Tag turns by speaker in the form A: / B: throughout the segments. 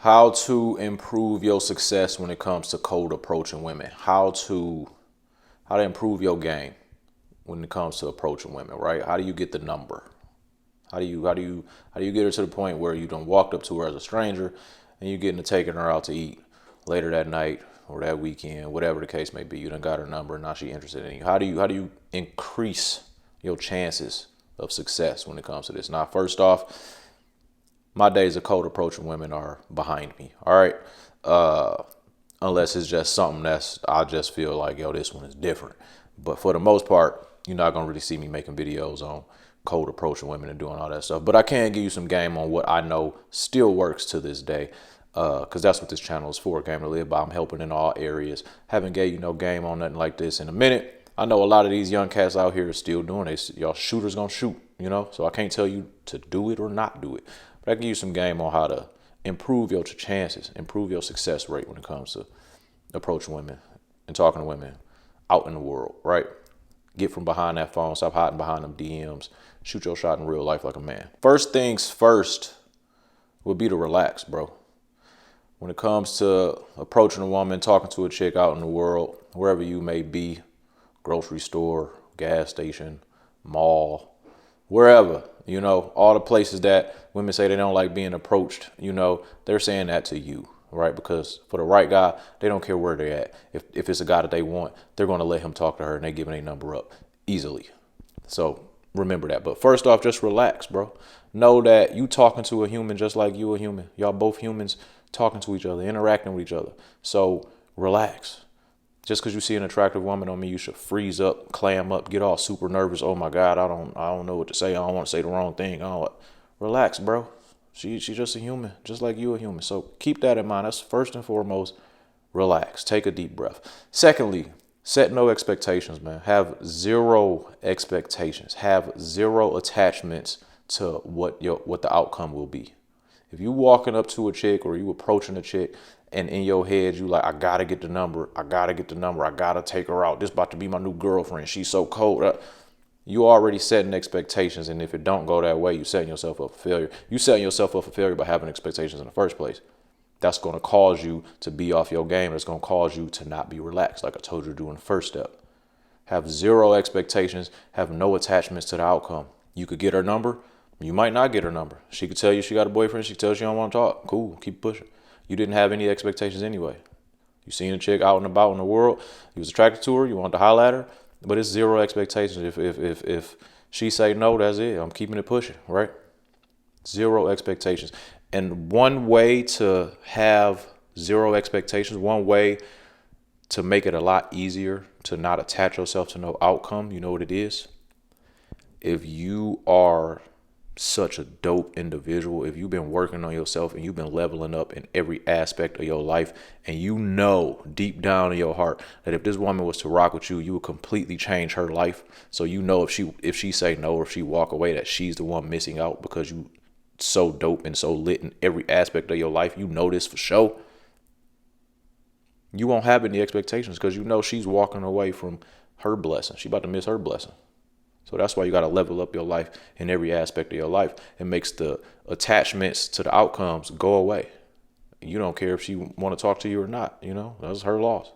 A: How to improve your success when it comes to cold approaching women. How to improve your game when it comes to approaching women, right? How do you get the number? How do you get her to the point where you done walked up to her as a stranger and you getting to taking her out to eat later that night or that weekend, whatever the case may be. You done got her number and now she interested in you. How do you increase your chances of success when it comes to this? Now, first off, my days of cold approaching women are behind me. All right. Unless it's just something I just feel like, yo, this one is different. But for the most part, you're not gonna really see me making videos on cold approaching women and doing all that stuff. But I can give you some game on what I know still works to this day. Because that's what this channel is for, game to live by. I'm helping in all areas. Haven't gave you no game on nothing like this in a minute. I know a lot of these young cats out here are still doing it. Y'all shooters gonna shoot, so I can't tell you to do it or not do it. But I can give you some game on how to improve your chances, improve your success rate when it comes to approaching women and talking to women out in the world, right? Get from behind that phone, stop hiding behind them DMs, shoot your shot in real life like a man. First things first would be to relax, bro. When it comes to approaching a woman, talking to a chick out in the world, wherever you may be, grocery store, gas station, mall, wherever, all the places that women say they don't like being approached, they're saying that to you, right? Because for the right guy, they don't care where they're at. If it's a guy that they want, they're going to let him talk to her and they giving their number up easily. So remember that. But first off, just relax, bro. Know that you talking to a human just like you a human. Y'all both humans talking to each other, interacting with each other. So relax. Just because you see an attractive woman don't mean you should freeze up, clam up, get all super nervous. Oh my God, I don't know what to say. I don't want to say the wrong thing. Relax, bro. She's just a human, just like you a human. So keep that in mind. That's first and foremost. Relax. Take a deep breath. Secondly, set no expectations, man. Have zero expectations. Have zero attachments to what the outcome will be. If you walking up to a chick or you approaching a chick and in your head you like, I gotta get the number, I gotta take her out. This about to be my new girlfriend. She's so cold. You already setting expectations, and if it don't go that way, you setting yourself up for failure. You setting yourself up for failure by having expectations in the first place. That's going to cause you to be off your game. It's going to cause you to not be relaxed, like I told you to do in the first step. Have zero expectations. Have no attachments to the outcome. You could get her number. You might not get her number. She could tell you she got a boyfriend. She could tell you she don't want to talk. Cool. Keep pushing. You didn't have any expectations anyway. You seen a chick out and about in the world. You was attracted to her. You wanted to holler at her. But it's zero expectations. If she say no, that's it. I'm keeping it pushing, right? Zero expectations. And one way to have zero expectations, one way to make it a lot easier to not attach yourself to no outcome, you know what it is? If you are such a dope individual, if you've been working on yourself and you've been leveling up in every aspect of your life, and you know deep down in your heart that if this woman was to rock with you, you would completely change her life. So if she say no or if she walk away, that she's the one missing out because you so dope and so lit in every aspect of your life. You know this for sure. You won't have any expectations because you know she's walking away from her blessing. She about to miss her blessing. So that's why you got to level up your life in every aspect of your life. It makes the attachments to the outcomes go away. You don't care if she want to talk to you or not. That's her loss.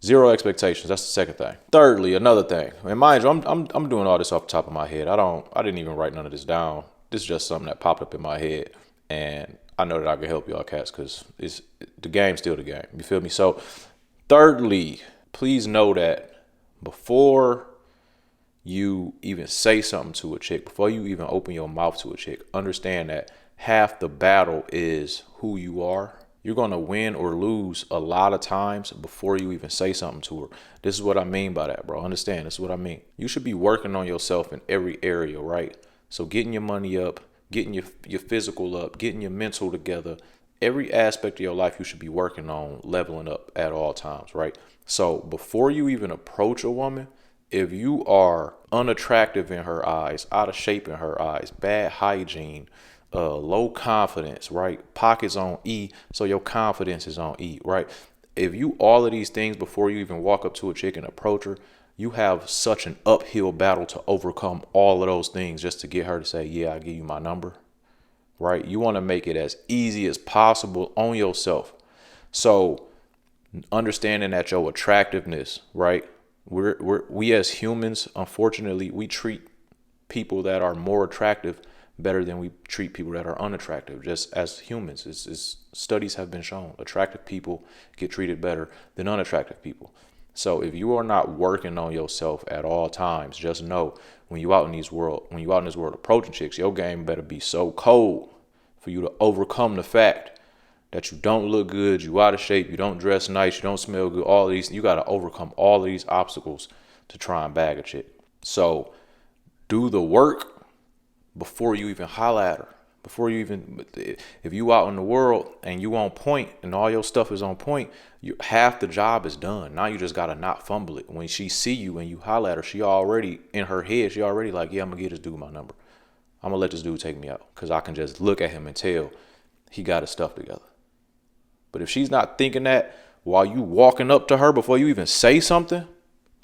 A: Zero expectations. That's the second thing. Thirdly, another thing. And mind you, I'm doing all this off the top of my head. I didn't even write none of this down. This is just something that popped up in my head, and I know that I can help y'all cats because the game's still the game. You feel me? So, thirdly, please know that before you even say something to a chick, before you even open your mouth to a chick, understand that half the battle is who you are. You're going to win or lose a lot of times before you even say something to her. This is what I mean by that, bro. Understand, this is what I mean. You should be working on yourself in every area, right? So getting your money up, getting your physical up, getting your mental together, every aspect of your life you should be working on leveling up at all times, right? So before you even approach a woman, if you are unattractive in her eyes, out of shape in her eyes, bad hygiene, low confidence, right? Pockets on E, so your confidence is on E, right? If you all of these things before you even walk up to a chick and approach her, you have such an uphill battle to overcome all of those things just to get her to say, yeah, I'll give you my number. right? You want to make it as easy as possible on yourself. So understanding that your attractiveness, right? We as humans, unfortunately, we treat people that are more attractive better than we treat people that are unattractive. Just as humans, studies have been shown, attractive people get treated better than unattractive people. So if you are not working on yourself at all times, just know when you out in this world approaching chicks, your game better be so cold for you to overcome the fact that you don't look good, you out of shape, you don't dress nice, you don't smell good, all of these, you got to overcome all of these obstacles to try and bag a chick. So do the work before you even holler at her. Before you even, if you out in the world and you on point and all your stuff is on point, half the job is done. Now you just got to not fumble it. When she see you and you holler at her, she already, in her head, she already like, yeah, I'm going to get this dude my number. I'm going to let this dude take me out because I can just look at him and tell he got his stuff together. But if she's not thinking that while you walking up to her before you even say something,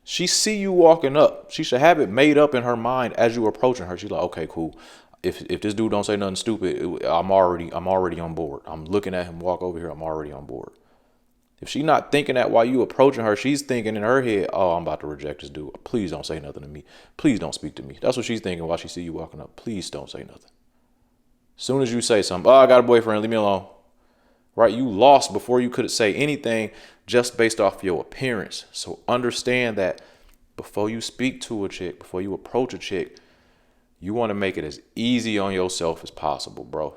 A: she see you walking up. She should have it made up in her mind as you approaching her. She's like, okay, cool. If this dude don't say nothing stupid, I'm already on board. I'm looking at him walk over here. I'm already on board. If she's not thinking that while you approaching her, she's thinking in her head, oh, I'm about to reject this dude. Please don't say nothing to me. Please don't speak to me. That's what she's thinking while she see you walking up. Please don't say nothing. As soon as you say something, oh, I got a boyfriend, leave me alone. Right? You lost before you could say anything just based off your appearance. So understand that before you speak to a chick, before you approach a chick, you want to make it as easy on yourself as possible, bro.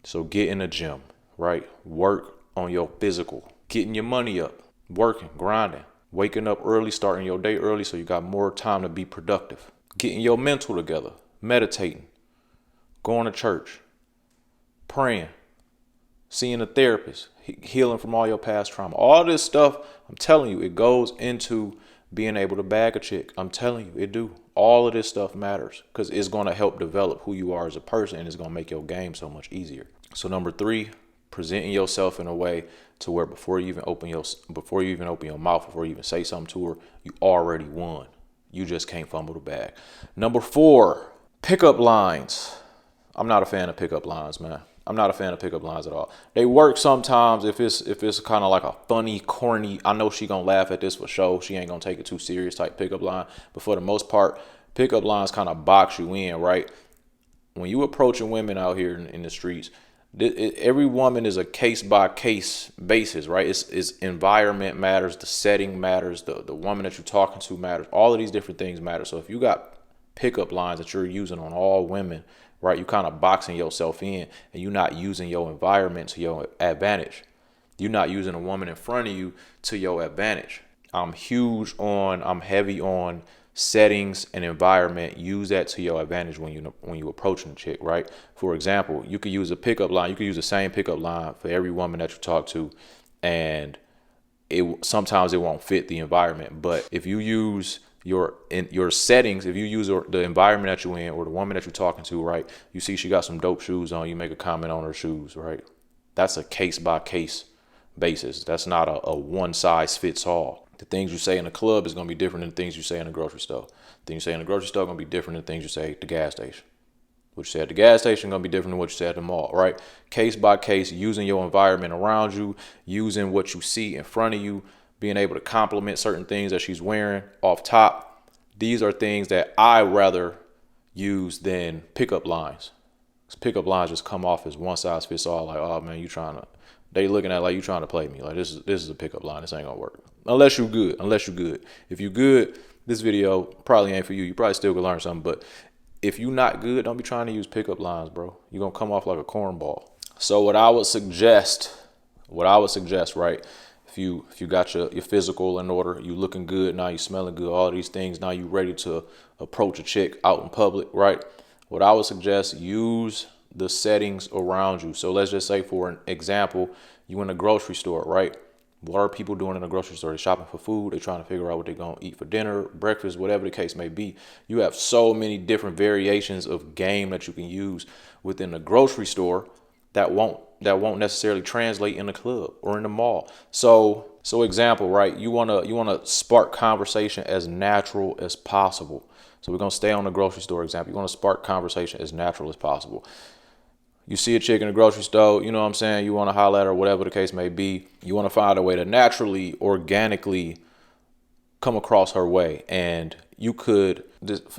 A: So get in the gym, right? Work on your physical, getting your money up, working, grinding, waking up early, starting your day early so you got more time to be productive, getting your mental together, meditating, going to church, praying, seeing a therapist, healing from all your past trauma. All this stuff, I'm telling you, it goes into being able to bag a chick. I'm telling you, it do. All of this stuff matters because it's going to help develop who you are as a person and it's going to make your game so much easier. So number 3, presenting yourself in a way to where before you even open your mouth, before you even say something to her, you already won. You just can't fumble the bag. Number 4, pickup lines. I'm not a fan of pickup lines, man. I'm not a fan of pickup lines at all. They work sometimes if it's kind of like a funny, corny, I know she gonna laugh at this for sure, she ain't gonna take it too serious type pickup line. But for the most part, pickup lines kind of box you in, right? When you approaching women out here in the streets, every woman is a case by case basis, right? It's environment matters, the setting matters, the woman that you're talking to matters. All of these different things matter. So if you got pickup lines that you're using on all women, right, you kind of boxing yourself in and you're not using your environment to your advantage. You're not using a woman in front of you to your advantage. I'm heavy on settings and environment. Use that to your advantage when you approaching a chick, right? For example, you could use a pickup line. You could use the same pickup line for every woman that you talk to, and sometimes it won't fit the environment. But if you use your settings, if you use the environment that you're in or the woman that you're talking to, right, you see she got some dope shoes on, you make a comment on her shoes, right? That's a case by case basis. That's not a one size fits all. The things you say in a club is going to be different than things you say in a grocery store. The things you say in a grocery store are going to be different than things you say at the gas station. What you say at the gas station is going to be different than what you say at the mall, right? Case by case, using your environment around you, using what you see in front of you, being able to compliment certain things that she's wearing off top. These are things that I rather use than pickup lines. Pickup lines just come off as one size fits all. Like, oh man, they looking at like you trying to play me. Like this is a pickup line. This ain't gonna work. Unless you good. If you good, this video probably ain't for you. You probably still could learn something. But if you not good, don't be trying to use pickup lines, bro. You're gonna come off like a cornball. So what I would suggest, right? If you got your physical in order, you looking good, now you smelling good, all these things, now you ready to approach a chick out in public, right? What I would suggest, use the settings around you. So let's just say, for an example, you in a grocery store, right? What are people doing in a grocery store? They're shopping for food. They're trying to figure out what they're going to eat for dinner, breakfast, whatever the case may be. You have so many different variations of game that you can use within the grocery store that won't necessarily translate in the club or in the mall. So example, right? You wanna spark conversation as natural as possible. So we're gonna stay on the grocery store example. You wanna spark conversation as natural as possible. You see a chick in the grocery store, you know what I'm saying? You want to holler at her, whatever the case may be. You want to find a way to naturally, organically come across her way. And you could,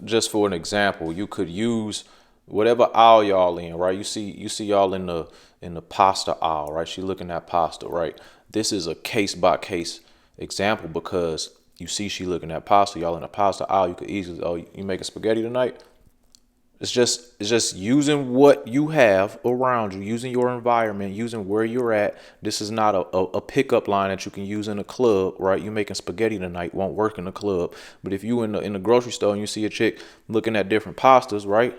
A: just for an example, you could use whatever aisle y'all in, right? You see y'all in the pasta aisle, right? She looking at pasta, right? This is a case by case example because you see she looking at pasta, y'all in the pasta aisle. You could easily, oh, you making spaghetti tonight? It's just using what you have around you, using your environment, using where you're at. This is not a pickup line that you can use in a club, right? You making spaghetti tonight won't work in the club. But if you in the grocery store and you see a chick looking at different pastas, right?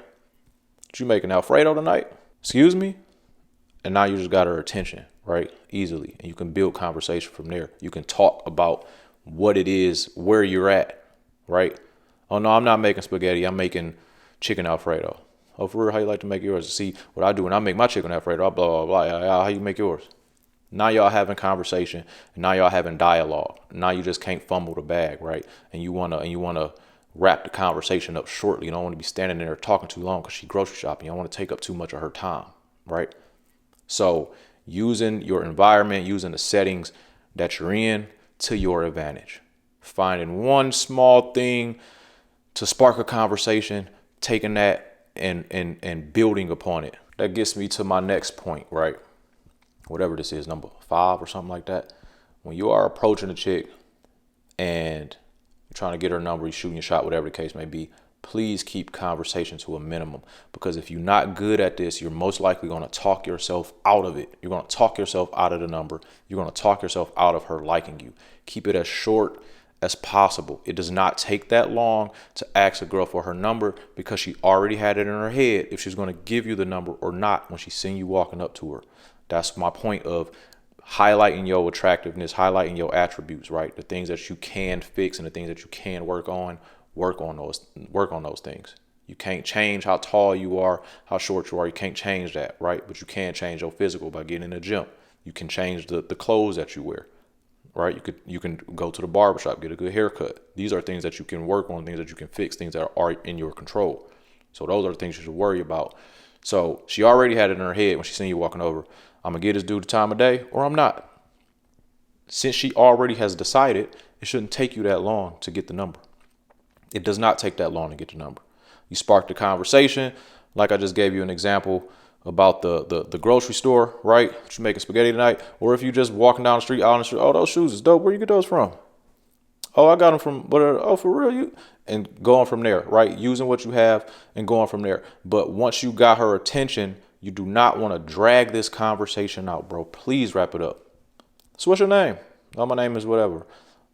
A: You making Alfredo tonight? Excuse me? And now you just got her attention, right? Easily. And you can build conversation from there. You can talk about what it is, where you're at, right? Oh no, I'm not making spaghetti. I'm making chicken Alfredo. Oh, for real? How you like to make yours? See, what I do when I make my chicken Alfredo, blah, blah, blah. How you make yours? Now y'all having conversation. And now y'all having dialogue. Now you just can't fumble the bag, right? And you wanna wrap the conversation up shortly. You don't want to be standing there talking too long because she grocery shopping. You don't want to take up too much of her time, right? So using your environment, using the settings that you're in to your advantage. Finding one small thing to spark a conversation, taking that and building upon it. That gets me to my next point, right? Whatever this is, number 5 or something like that. When you are approaching a chick and you're trying to get her number, you're shooting your shot, whatever the case may be, please keep conversation to a minimum. Because if you're not good at this, you're most likely going to talk yourself out of it. You're going to talk yourself out of the number. You're going to talk yourself out of her liking you. Keep it as short as possible. It does not take that long to ask a girl for her number because she already had it in her head if she's going to give you the number or not when she's seeing you walking up to her. That's my point of highlighting your attractiveness, highlighting your attributes, right? The things that you can fix and the things that you can work on those things. You can't change how tall you are, how short you are. You can't change that, right? But you can change your physical by getting in the gym. You can change the clothes that you wear. Right? You can go to the barbershop, get a good haircut. These are things that you can work on, things that you can fix, things that are in your control. So those are the things you should worry about. So she already had it in her head when she seen you walking over. I'm going to get this dude the time of day or I'm not. Since she already has decided, it shouldn't take you that long to get the number. It does not take that long to get the number. You spark the conversation. Like I just gave you an example about the grocery store, right? You making spaghetti tonight? Or if you just walking down the street, out on the street, oh, those shoes is dope. Where you get those from? Oh, I got them from, oh, for real? You? And going from there, right? Using what you have and going from there. But once you got her attention, you do not want to drag this conversation out, bro. Please wrap it up. So what's your name? Oh, my name is whatever.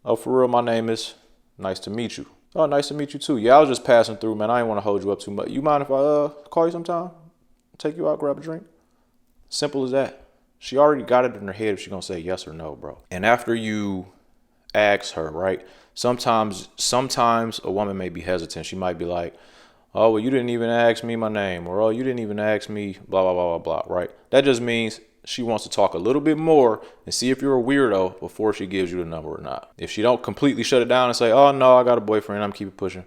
A: Oh, for real, my name is, nice to meet you. Oh, nice to meet you too. Yeah, I was just passing through, man. I didn't want to hold you up too much. You mind if I call you sometime? Take you out, grab a drink? Simple as that. She already got it in her head if she's going to say yes or no, bro. And after you ask her, right? Sometimes a woman may be hesitant. She might be like, oh, well, you didn't even ask me my name, or oh, you didn't even ask me blah, blah, blah, blah, blah, right? That just means she wants to talk a little bit more and see if you're a weirdo before she gives you the number or not. If she don't completely shut it down and say, oh, no, I got a boyfriend, I'm keep it pushing.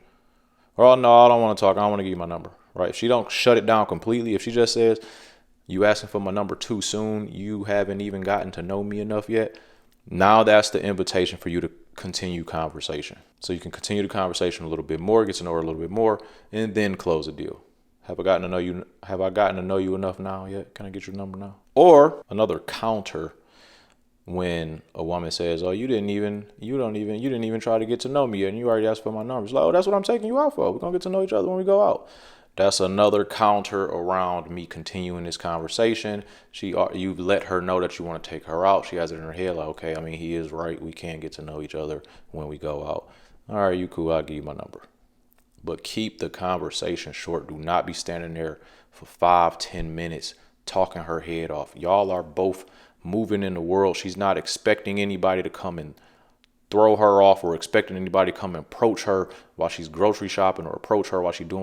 A: Or, oh, no, I don't want to talk, I don't want to give you my number, right? If she don't shut it down completely, if she just says, you asking for my number too soon, you haven't even gotten to know me enough yet, now that's the invitation for you to continue conversation. So you can continue the conversation a little bit more, get to know her a little bit more, and then close the deal. Have I gotten to know you enough now yet? Can I get your number now? Or another counter when a woman says, oh, you didn't even try to get to know me yet, and you already asked for my number. It's like, oh, that's what I'm taking you out for. We're gonna get to know each other when we go out. That's another counter around me continuing this conversation. You've let her know that you want to take her out. She has it in her head like, okay, I mean, he is right. We can get to know each other when we go out. All right, you cool. I'll give you my number. But keep the conversation short. Do not be standing there for 5-10 minutes talking her head off. Y'all are both moving in the world. She's not expecting anybody to come and throw her off or expecting anybody to come and approach her while she's grocery shopping or approach her while she's doing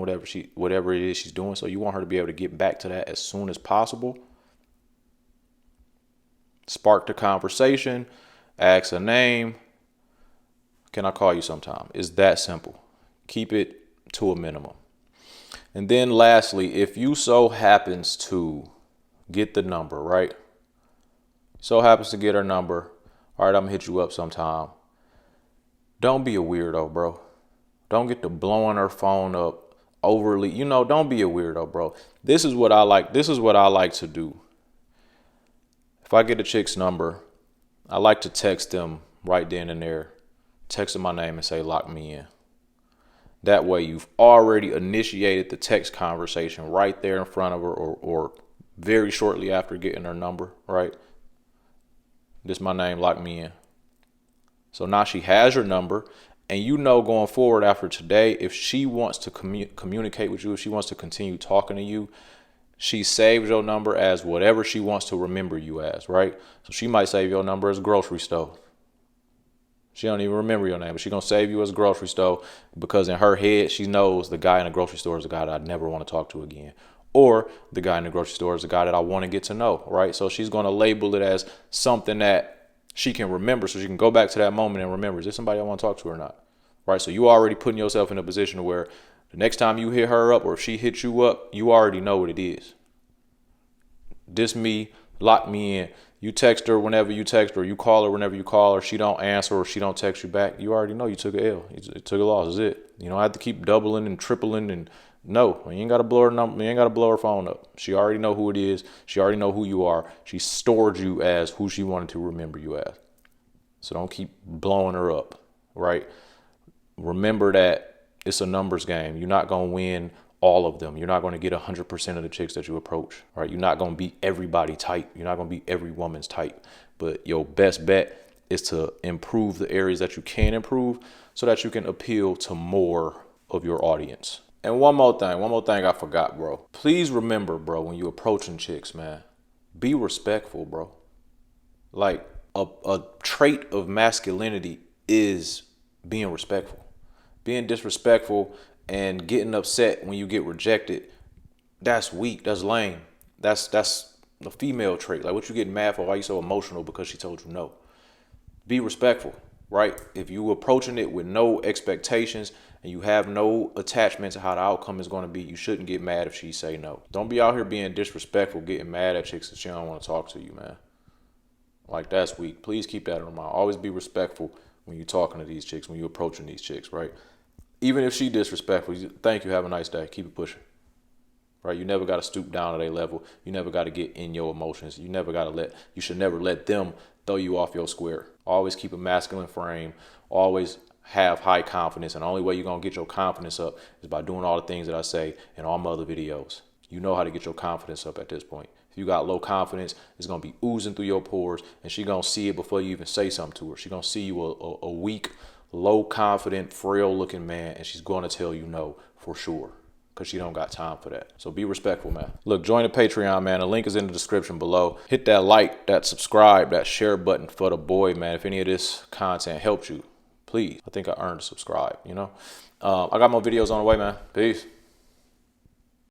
A: whatever it is she's doing. So you want her to be able to get back to that as soon as possible. Spark the conversation. Ask a name. Can I call you sometime? It's that simple. Keep it to a minimum. And then lastly, if you so happens to get the number, right? So happens to get her number. All right, I'm gonna hit you up sometime. Don't be a weirdo, bro. Don't get to blowing her phone up overly. Don't be a weirdo, bro. This is what I like. This is what I like to do. If I get a chick's number, I like to text them right then and there. Text them my name and say, lock me in. That way you've already initiated the text conversation right there in front of her, or very shortly after getting her number, right? This my name, lock me in. So now she has your number, and going forward after today, if she wants to communicate with you, if she wants to continue talking to you, she saves your number as whatever she wants to remember you as, right? So she might save your number as grocery store. She don't even remember your name, but she's going to save you as a grocery store because in her head, she knows the guy in the grocery store is the guy that I never want to talk to again. Or the guy in the grocery store is the guy that I want to get to know, right? So she's going to label it as something that she can remember, so she can go back to that moment and remember, is this somebody I want to talk to or not? Right? So you already putting yourself in a position where the next time you hit her up or if she hits you up, you already know what it is. This me, lock me in. You text her whenever you text her, you call her whenever you call her, she don't answer or she don't text you back, you already know you took a L. You took a loss, is it. You don't have to keep doubling and tripling and no, you ain't gotta blow her number, you ain't gotta blow her phone up. She already know who it is, she already know who you are. She stored you as who she wanted to remember you as. So don't keep blowing her up, right? Remember that it's a numbers game. You're not gonna win all of them. You're not going to get 100% of the chicks that you approach, right? You're not going to be everybody type. You're not going to be every woman's type. But your best bet is to improve the areas that you can improve so that you can appeal to more of your audience. And one more thing I forgot, bro. Please remember, bro, when you're approaching chicks, man, be respectful, bro. Like a trait of masculinity is being respectful. Being disrespectful and getting upset when you get rejected, that's weak, that's lame. That's a female trait. Like, what you getting mad for? Why you so emotional because she told you no? Be respectful, right? If you approaching it with no expectations and you have no attachment to how the outcome is going to be, you shouldn't get mad if she say no. Don't be out here being disrespectful, getting mad at chicks that she don't want to talk to you, man. Like, that's weak. Please keep that in mind. Always be respectful when you're talking to these chicks, when you're approaching these chicks, right? Even if she disrespectful, thank you, have a nice day, keep it pushing, right? You never got to stoop down to their level. You never got to get in your emotions. You should never let them throw you off your square. Always keep a masculine frame. Always have high confidence. And the only way you're going to get your confidence up is by doing all the things that I say in all my other videos. You know how to get your confidence up at this point. If you got low confidence, it's going to be oozing through your pores, and she's going to see it before you even say something to her. She's going to see you a weak, low confident, frail looking man, and she's going to tell you no for sure because she don't got time for that. So be respectful, man. Look, join the Patreon, man. The link is in the description below. Hit that like, that subscribe, that share button for the boy, man. If any of this content helped you, please. I think I earned a subscribe, I got more videos on the way, man. Peace.